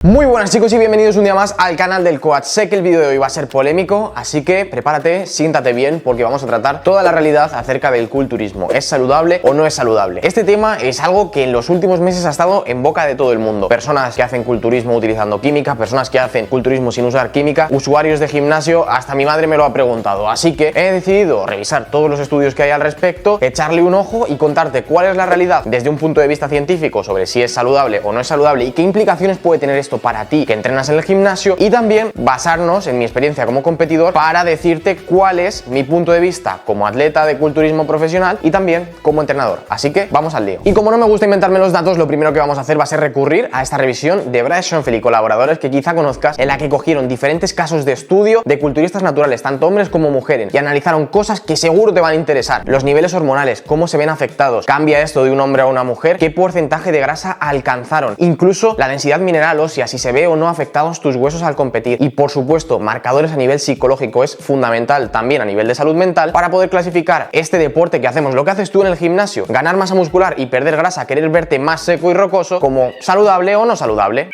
Muy buenas chicos y bienvenidos un día más al canal del Coach. Sé que el vídeo de hoy va a ser polémico, así que prepárate, siéntate bien porque vamos a tratar toda la realidad acerca del culturismo. ¿Es saludable o no es saludable? Este tema es algo que en los últimos meses ha estado en boca de todo el mundo. Personas que hacen culturismo utilizando química, personas que hacen culturismo sin usar química, usuarios de gimnasio, hasta mi madre me lo ha preguntado. Así que he decidido revisar todos los estudios que hay al respecto, echarle un ojo y contarte cuál es la realidad desde un punto de vista científico sobre si es saludable o no es saludable y qué implicaciones puede tener esto para ti que entrenas en el gimnasio, y también basarnos en mi experiencia como competidor para decirte cuál es mi punto de vista como atleta de culturismo profesional y también como entrenador. Así que vamos al lío. Y como no me gusta inventarme los datos, lo primero que vamos a hacer va a ser recurrir a esta revisión de Brad Schoenfeld y colaboradores que quizá conozcas, en la que cogieron diferentes casos de estudio de culturistas naturales, tanto hombres como mujeres, y analizaron cosas que seguro te van a interesar: los niveles hormonales, cómo se ven afectados, cambia esto de un hombre a una mujer, qué porcentaje de grasa alcanzaron, incluso la densidad mineral ósea, si se ve o no afectados tus huesos al competir, y por supuesto marcadores a nivel psicológico. Es fundamental también a nivel de salud mental para poder clasificar este deporte que hacemos, lo que haces tú en el gimnasio, ganar masa muscular y perder grasa, querer verte más seco y rocoso, como saludable o no saludable.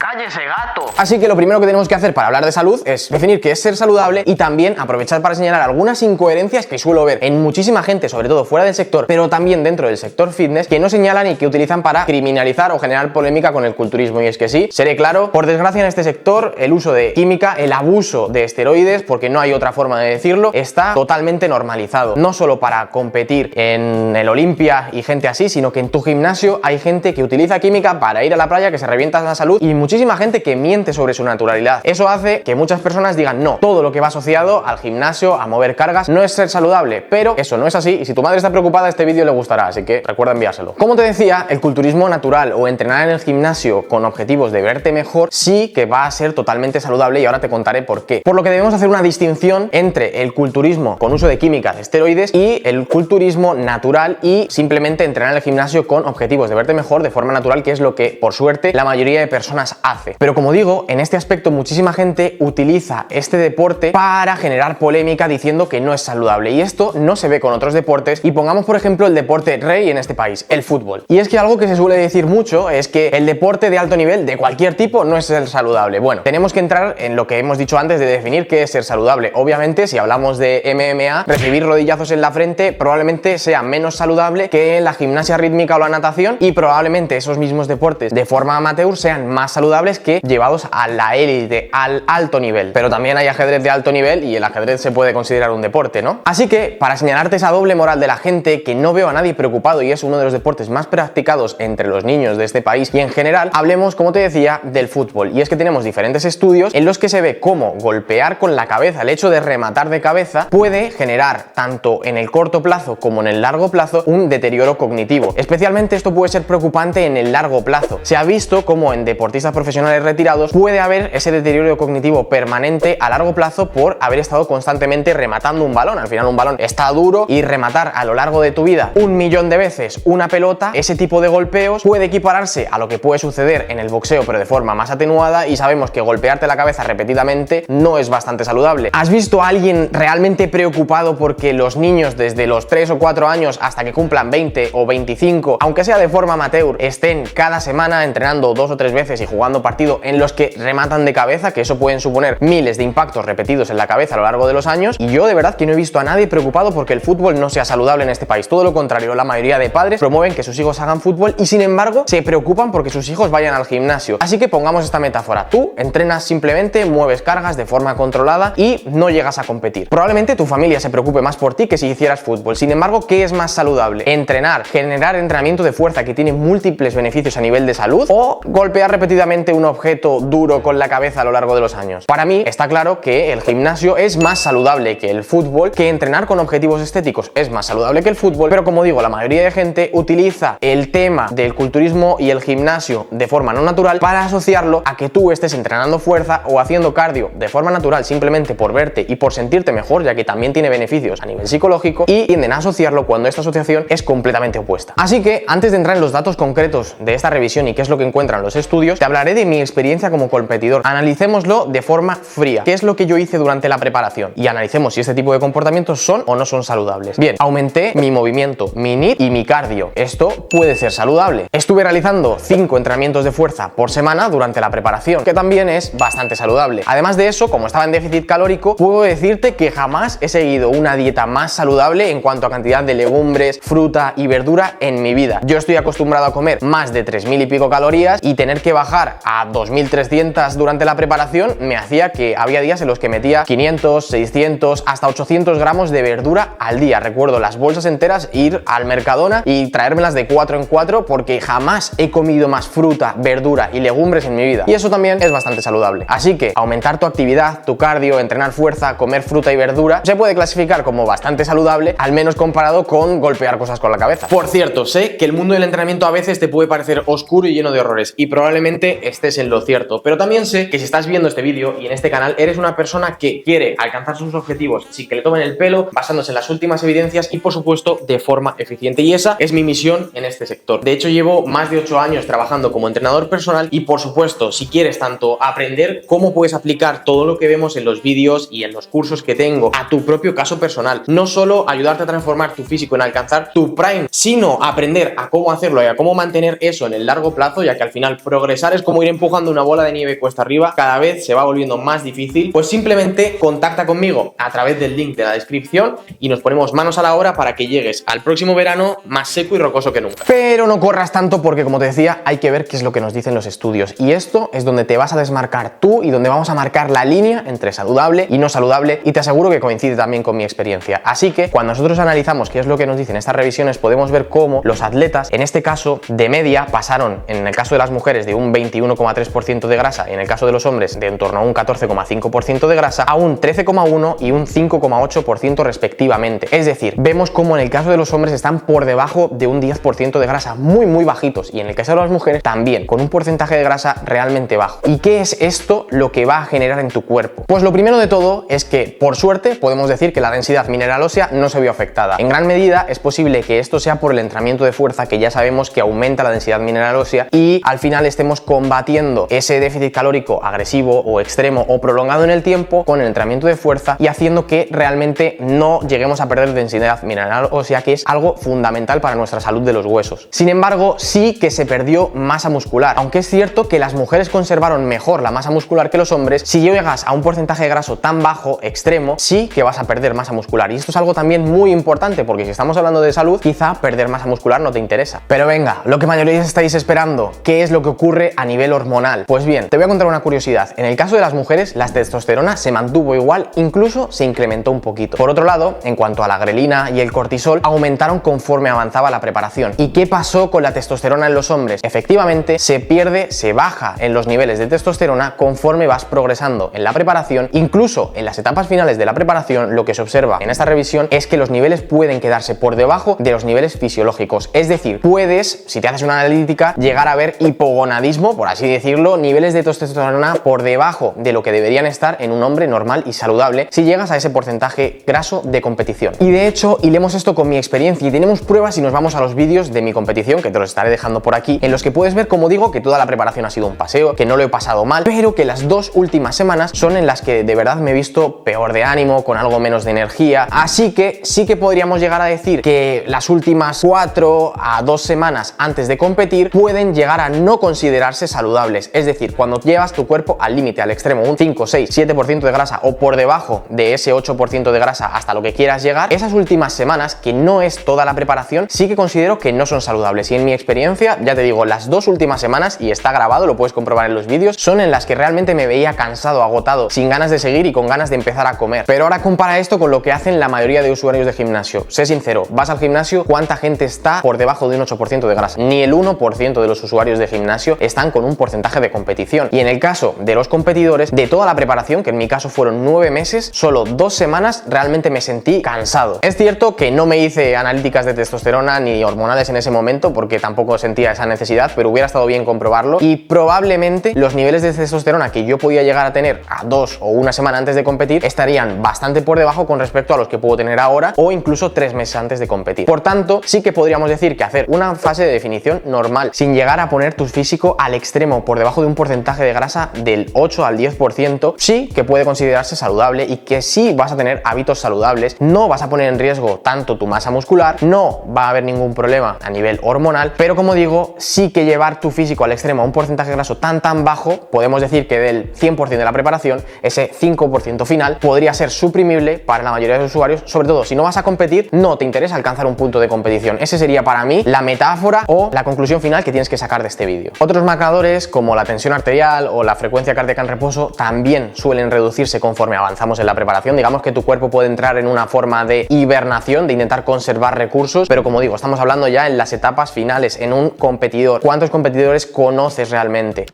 ¡Cállese, gato! Así que lo primero que tenemos que hacer para hablar de salud es definir qué es ser saludable y también aprovechar para señalar algunas incoherencias que suelo ver en muchísima gente, sobre todo fuera del sector, pero también dentro del sector fitness, que no señalan y que utilizan para criminalizar o generar polémica con el culturismo. Y es que sí, seré claro, por desgracia en este sector el uso de química, el abuso de esteroides, porque no hay otra forma de decirlo, está totalmente normalizado. No solo para competir en el Olimpia y gente así, sino que en tu gimnasio hay gente que utiliza química para ir a la playa, que se revienta la salud, y muchísima gente que miente sobre su naturalidad. Eso hace que muchas personas digan no, todo lo que va asociado al gimnasio, a mover cargas, no es ser saludable, pero eso no es así, y si tu madre está preocupada este vídeo le gustará, así que recuerda enviárselo. Como te decía, el culturismo natural o entrenar en el gimnasio con objetivos de verte mejor sí que va a ser totalmente saludable, y ahora te contaré por qué. Por lo que debemos hacer una distinción entre el culturismo con uso de químicas, de esteroides, y el culturismo natural y simplemente entrenar en el gimnasio con objetivos de verte mejor de forma natural, que es lo que por suerte la mayoría de personas hace. Pero como digo, en este aspecto muchísima gente utiliza este deporte para generar polémica diciendo que no es saludable, y esto no se ve con otros deportes. Y pongamos por ejemplo el deporte rey en este país, el fútbol. Y es que algo que se suele decir mucho es que el deporte de alto nivel de cualquier tipo no es ser saludable. Bueno, tenemos que entrar en lo que hemos dicho antes de definir qué es ser saludable. Obviamente, si hablamos de MMA, recibir rodillazos en la frente probablemente sea menos saludable que la gimnasia rítmica o la natación, y probablemente esos mismos deportes de forma amateur sean más saludables que llevados a la élite, al alto nivel. Pero también hay ajedrez de alto nivel, y el ajedrez se puede considerar un deporte, ¿no? Así que, para señalarte esa doble moral de la gente, que no veo a nadie preocupado y es uno de los deportes más practicados entre los niños de este país y en general, hablemos, como te decía, del fútbol. Y es que tenemos diferentes estudios en los que se ve cómo golpear con la cabeza, el hecho de rematar de cabeza, puede generar, tanto en el corto plazo como en el largo plazo, un deterioro cognitivo. Especialmente esto puede ser preocupante en el largo plazo. Se ha visto cómo en deportistas profesionales retirados puede haber ese deterioro cognitivo permanente a largo plazo por haber estado constantemente rematando un balón. Al final un balón está duro, y rematar a lo largo de tu vida 1.000.000 de veces una pelota, ese tipo de golpeos puede equipararse a lo que puede suceder en el boxeo, pero de forma más atenuada, y sabemos que golpearte la cabeza repetidamente no es bastante saludable. ¿Has visto a alguien realmente preocupado porque los niños desde los 3 o 4 años hasta que cumplan 20 o 25, aunque sea de forma amateur, estén cada semana entrenando 2 o 3 veces y jugando partido en los que rematan de cabeza, que eso pueden suponer miles de impactos repetidos en la cabeza a lo largo de los años? Y yo de verdad que no he visto a nadie preocupado porque el fútbol no sea saludable en este país. Todo lo contrario, la mayoría de padres promueven que sus hijos hagan fútbol y sin embargo se preocupan porque sus hijos vayan al gimnasio. Así que pongamos esta metáfora: tú entrenas simplemente, mueves cargas de forma controlada y no llegas a competir. Probablemente tu familia se preocupe más por ti que si hicieras fútbol. Sin embargo, ¿qué es más saludable? ¿Entrenar, generar entrenamiento de fuerza que tiene múltiples beneficios a nivel de salud, o golpear repetidamente un objeto duro con la cabeza a lo largo de los años? Para mí está claro que el gimnasio es más saludable que el fútbol, que entrenar con objetivos estéticos es más saludable que el fútbol, pero como digo, la mayoría de gente utiliza el tema del culturismo y el gimnasio de forma no natural para asociarlo a que tú estés entrenando fuerza o haciendo cardio de forma natural simplemente por verte y por sentirte mejor, ya que también tiene beneficios a nivel psicológico, y tienden a asociarlo cuando esta asociación es completamente opuesta. Así que, antes de entrar en los datos concretos de esta revisión y qué es lo que encuentran los estudios, te hablaré de mi experiencia como competidor. Analicémoslo de forma fría. ¿Qué es lo que yo hice durante la preparación? Y analicemos si este tipo de comportamientos son o no son saludables. Bien, aumenté mi movimiento, mi NEAT y mi cardio. Esto puede ser saludable. Estuve realizando 5 entrenamientos de fuerza por semana durante la preparación, que también es bastante saludable. Además de eso, como estaba en déficit calórico, puedo decirte que jamás he seguido una dieta más saludable en cuanto a cantidad de legumbres, fruta y verdura en mi vida. Yo estoy acostumbrado a comer más de 3000 y pico calorías y tener que bajar a 2300 durante la preparación me hacía que había días en los que metía 500, 600, hasta 800 gramos de verdura al día. Recuerdo las bolsas enteras, ir al Mercadona y traérmelas de 4 en 4 porque jamás he comido más fruta, verdura y legumbres en mi vida. Y eso también es bastante saludable. Así que aumentar tu actividad, tu cardio, entrenar fuerza, comer fruta y verdura se puede clasificar como bastante saludable, al menos comparado con golpear cosas con la cabeza. Por cierto, sé que el mundo del entrenamiento a veces te puede parecer oscuro y lleno de errores y probablemente estés en lo cierto, pero también sé que si estás viendo este vídeo y en este canal eres una persona que quiere alcanzar sus objetivos sin que le tomen el pelo, basándose en las últimas evidencias y por supuesto de forma eficiente, y esa es mi misión en este sector. De hecho, llevo más de 8 años trabajando como entrenador personal y por supuesto, si quieres tanto aprender cómo puedes aplicar todo lo que vemos en los vídeos y en los cursos que tengo a tu propio caso personal, no solo ayudarte a transformar tu físico en alcanzar tu prime, sino aprender a cómo hacerlo y a cómo mantener eso en el largo plazo, ya que al final progresar es como ir empujando una bola de nieve cuesta arriba, cada vez se va volviendo más difícil. Pues simplemente contacta conmigo a través del link de la descripción y nos ponemos manos a la obra para que llegues al próximo verano más seco y rocoso que nunca. Pero no corras tanto porque, como te decía, hay que ver qué es lo que nos dicen los estudios, y esto es donde te vas a desmarcar tú y donde vamos a marcar la línea entre saludable y no saludable, y te aseguro que coincide también con mi experiencia. Así que cuando nosotros analizamos qué es lo que nos dicen estas revisiones, podemos ver cómo los atletas, en este caso de media, pasaron, en el caso de las mujeres, de un 21,3% de grasa y en el caso de los hombres de en torno a un 14,5% de grasa a un 13,1% y un 5,8% respectivamente. Es decir, vemos cómo en el caso de los hombres están por debajo de un 10% de grasa, muy bajitos, y en el caso de las mujeres también, con un porcentaje de grasa realmente bajo. ¿Y qué es esto lo que va a generar en tu cuerpo? Pues lo primero de todo es que, por suerte, podemos decir que la densidad mineral ósea no se vio afectada. En gran medida es posible que esto sea por el entrenamiento de fuerza, que ya sabemos que aumenta la densidad mineral ósea, y al final estemos combatiendo ese déficit calórico agresivo o extremo o prolongado en el tiempo con el entrenamiento de fuerza y haciendo que realmente no lleguemos a perder densidad mineral ósea, que es algo fundamental para nuestra salud de los huesos. Sin embargo, sí que se perdió masa muscular, aunque es cierto que las mujeres conservaron mejor la masa muscular que los hombres. Si llegas a un porcentaje de graso tan bajo, extremo, sí que vas a perder masa muscular, y esto es algo también muy importante, porque si estamos hablando de salud, quizá perder masa muscular no te interesa. Pero venga, lo que mayoría estáis esperando, ¿qué es lo que ocurre a nivel hormonal? Pues bien, te voy a contar una curiosidad. En el caso de las mujeres, la testosterona se mantuvo igual, incluso se incrementó un poquito. Por otro lado, en cuanto a la grelina y el cortisol, aumentaron conforme avanzaba la preparación. ¿Y qué pasó con la testosterona en los hombres? Efectivamente, se pierde, se baja en los niveles de testosterona conforme vas progresando en la preparación. Incluso en las etapas finales de la preparación, lo que se observa en esta revisión es que los niveles pueden quedarse por debajo de los niveles fisiológicos. Es decir, puedes, si te haces una analítica, llegar a ver hipogonadismo, por así decirlo, niveles de testosterona por debajo de lo que deberían estar en un hombre normal y saludable si llegas a ese porcentaje graso de competición. Y de hecho, hilemos esto con mi experiencia y tenemos pruebas si nos vamos a los vídeos de mi competición, que te los estaré dejando por aquí, en los que puedes ver, como digo, que toda la preparación ha sido un paseo, que no lo he pasado mal, pero que las 2 últimas semanas son en las que de verdad me he visto peor de ánimo, con algo menos de energía. Así que sí que podríamos llegar a decir que las últimas 4 a 2 semanas antes de competir pueden llegar a no considerarse saludables. Es decir, cuando llevas tu cuerpo al límite, al extremo, un 5, 6, 7% de grasa o por debajo de ese 8% de grasa hasta lo que quieras llegar, esas últimas semanas, que no es toda la preparación, sí que considero que no son saludables. Y en mi experiencia, ya te digo, las 2 últimas semanas, y está grabado, lo puedes comprobar en los vídeos, son en las que realmente me veía cansado, agotado, sin ganas de seguir y con ganas de empezar a comer. Pero ahora compara esto con lo que hacen la mayoría de usuarios de gimnasio. Sé sincero, vas al gimnasio, ¿cuánta gente está por debajo de un 8% de grasa? Ni el 1% de los usuarios de gimnasio están con un porcentaje de competición. Y en el caso de los competidores, de toda la preparación, que en mi caso fueron 9 meses, solo 2 semanas realmente me sentí cansado. Es cierto que no me hice analíticas de testosterona ni hormonales en ese momento porque tampoco sentía esa necesidad, pero hubiera estado bien comprobarlo, y probablemente los niveles de testosterona que yo podía llegar a tener a 2 o 1 semana antes de competir estarían bastante por debajo con respecto a los que puedo tener ahora, o incluso 3 meses antes de competir. Por tanto, sí que podríamos decir que hacer una fase de definición normal, sin llegar a poner tu físico al extremo extremo por debajo de un porcentaje de grasa del 8 al 10%, sí que puede considerarse saludable y que sí vas a tener hábitos saludables, no vas a poner en riesgo tanto tu masa muscular, no va a haber ningún problema a nivel hormonal, pero como digo, sí que llevar tu físico al extremo a un porcentaje graso tan bajo, podemos decir que del 100% de la preparación, ese 5% final podría ser suprimible para la mayoría de los usuarios, sobre todo si no vas a competir, no te interesa alcanzar un punto de competición. Ese sería para mí la metáfora o la conclusión final que tienes que sacar de este vídeo. Otros marcadores como la tensión arterial o la frecuencia cardíaca en reposo también suelen reducirse conforme avanzamos en la preparación. Digamos que tu cuerpo puede entrar en una forma de hibernación, de intentar conservar recursos, pero como digo, estamos hablando ya en las etapas finales, en un competidor. ¿Cuántos competidores conoces realmente?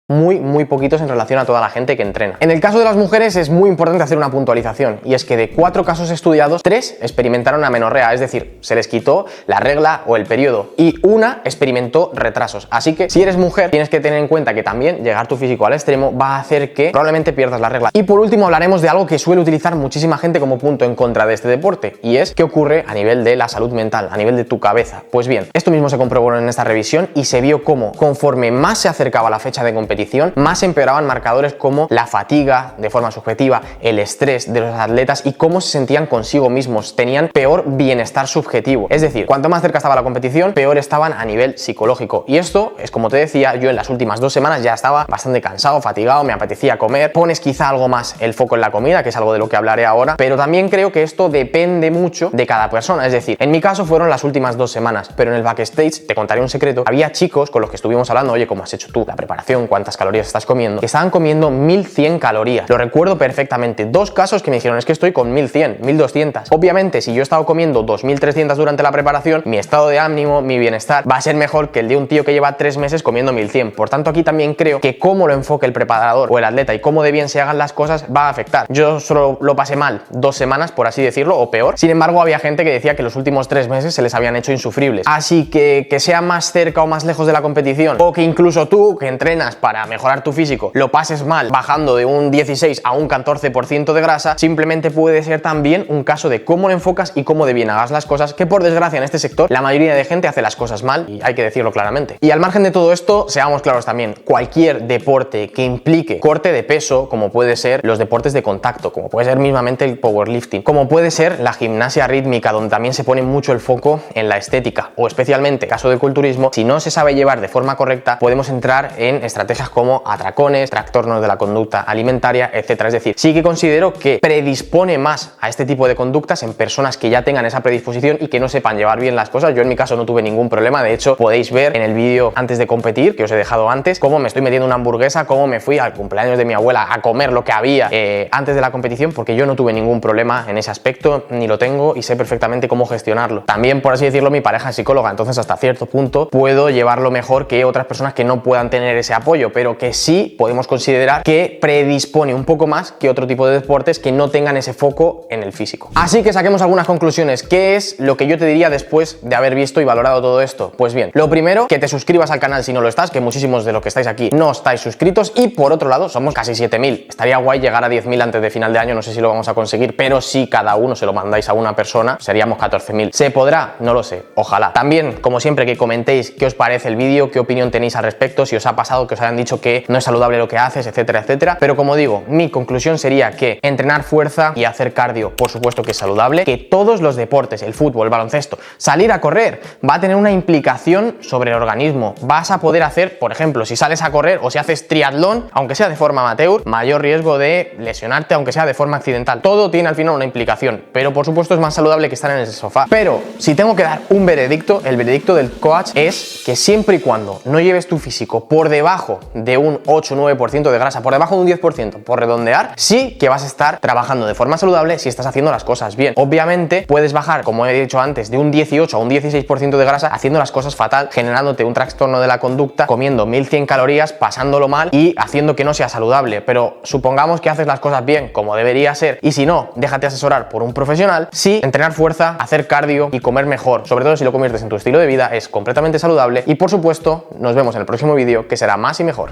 Muy poquitos en relación a toda la gente que entrena. En el caso de las mujeres es muy importante hacer una puntualización, y es que de 4 casos estudiados, 3 experimentaron amenorrea, es decir, se les quitó la regla o el periodo, y una experimentó retrasos. Así que si eres mujer tienes que tener en cuenta que también llegar tu físico al extremo va a hacer que probablemente pierdas la regla. Y por último hablaremos de algo que suele utilizar muchísima gente como punto en contra de este deporte, y es qué ocurre a nivel de la salud mental, a nivel de tu cabeza. Pues bien, esto mismo se comprobó en esta revisión y se vio cómo conforme más se acercaba la fecha de competición, más empeoraban marcadores como la fatiga de forma subjetiva, el estrés de los atletas y cómo se sentían consigo mismos, tenían peor bienestar subjetivo. Es decir, cuanto más cerca estaba la competición, peor estaban a nivel psicológico. Y esto es, como te decía, yo en las últimas 2 semanas ya estaba bastante cansado, fatigado, me apetecía comer. Pones quizá algo más el foco en la comida, que es algo de lo que hablaré ahora, pero también creo que esto depende mucho de cada persona. Es decir, en mi caso fueron las últimas 2 semanas, pero en el backstage, te contaré un secreto, había chicos con los que estuvimos hablando, oye, ¿cómo has hecho tú la preparación? ¿Cuántas calorías estás comiendo? Que estaban comiendo 1100 calorías. Lo recuerdo perfectamente. 2 casos que me dijeron, es que estoy con 1100, 1200. Obviamente, si yo he estado comiendo 2300 durante la preparación, mi estado de ánimo, mi bienestar va a ser mejor que el de un tío que lleva 3 meses comiendo 1100. Por tanto, aquí también creo que cómo lo enfoque el preparador o el atleta y cómo de bien se hagan las cosas va a afectar. Yo solo lo pasé mal 2 semanas, por así decirlo, o peor. Sin embargo, había gente que decía que los últimos 3 meses se les habían hecho insufribles. Así que sea más cerca o más lejos de la competición, o que incluso tú, que entrenas para mejorar tu físico, lo pases mal bajando de un 16 a un 14% de grasa, simplemente puede ser también un caso de cómo lo enfocas y cómo de bien hagas las cosas, que por desgracia en este sector la mayoría de gente hace las cosas mal y hay que decirlo claramente. Y al margen de todo esto, seamos claros también, cualquier deporte que implique corte de peso, como puede ser los deportes de contacto, como puede ser mismamente el powerlifting, como puede ser la gimnasia rítmica, donde también se pone mucho el foco en la estética, o especialmente caso del culturismo, si no se sabe llevar de forma correcta, podemos entrar en estrategias como atracones, trastornos de la conducta alimentaria, etcétera. Es decir, sí que considero que predispone más a este tipo de conductas en personas que ya tengan esa predisposición y que no sepan llevar bien las cosas. Yo en mi caso no tuve ningún problema, de hecho podéis ver en el vídeo antes de competir, que os he dejado antes, cómo me estoy metiendo una hamburguesa, cómo me fui al cumpleaños de mi abuela a comer lo que había antes de la competición, porque yo no tuve ningún problema en ese aspecto, ni lo tengo y sé perfectamente cómo gestionarlo. También, por así decirlo, mi pareja es psicóloga, entonces hasta cierto punto puedo llevarlo mejor que otras personas que no puedan tener ese apoyo, pero que sí podemos considerar que predispone un poco más que otro tipo de deportes que no tengan ese foco en el físico. Así que saquemos algunas conclusiones. ¿Qué es lo que yo te diría después de haber visto y valorado todo esto? Pues bien, lo primero, que te suscribas al canal si no lo estás, que muchísimos de los que estáis aquí no estáis suscritos, y por otro lado, somos casi 7000. Estaría guay llegar a 10.000 antes de final de año, no sé si lo vamos a conseguir, pero si cada uno se lo mandáis a una persona, seríamos 14.000. ¿Se podrá? No lo sé, ojalá. También, como siempre, que comentéis qué os parece el vídeo, qué opinión tenéis al respecto, si os ha pasado que os hayan dicho que no es saludable lo que haces, etcétera, etcétera. Pero como digo, mi conclusión sería que entrenar fuerza y hacer cardio, por supuesto que es saludable, que todos los deportes, el fútbol, el baloncesto, salir a correr va a tener una implicación sobre el organismo. Vas a poder hacer, por ejemplo, si sales a correr o si haces triatlón, aunque sea de forma amateur, mayor riesgo de lesionarte, aunque sea de forma accidental. Todo tiene al final una implicación, pero por supuesto es más saludable que estar en el sofá. Pero si tengo que dar un veredicto, el veredicto del coach es que siempre y cuando no lleves tu físico por debajo de un 8-9% de grasa, por debajo de un 10%, por redondear, sí que vas a estar trabajando de forma saludable si estás haciendo las cosas bien. Obviamente puedes bajar, como he dicho antes, de un 18 a un 16% de grasa haciendo las cosas fatal, generándote un trastorno de la conducta, comiendo 1100 calorías, pasándolo mal y haciendo que no sea saludable. Pero supongamos que haces las cosas bien, como debería ser, y si no, déjate asesorar por un profesional. Sí, entrenar fuerza, hacer cardio y comer mejor, sobre todo si lo conviertes en tu estilo de vida, es completamente saludable. Y por supuesto, nos vemos en el próximo vídeo, que será más y mejor.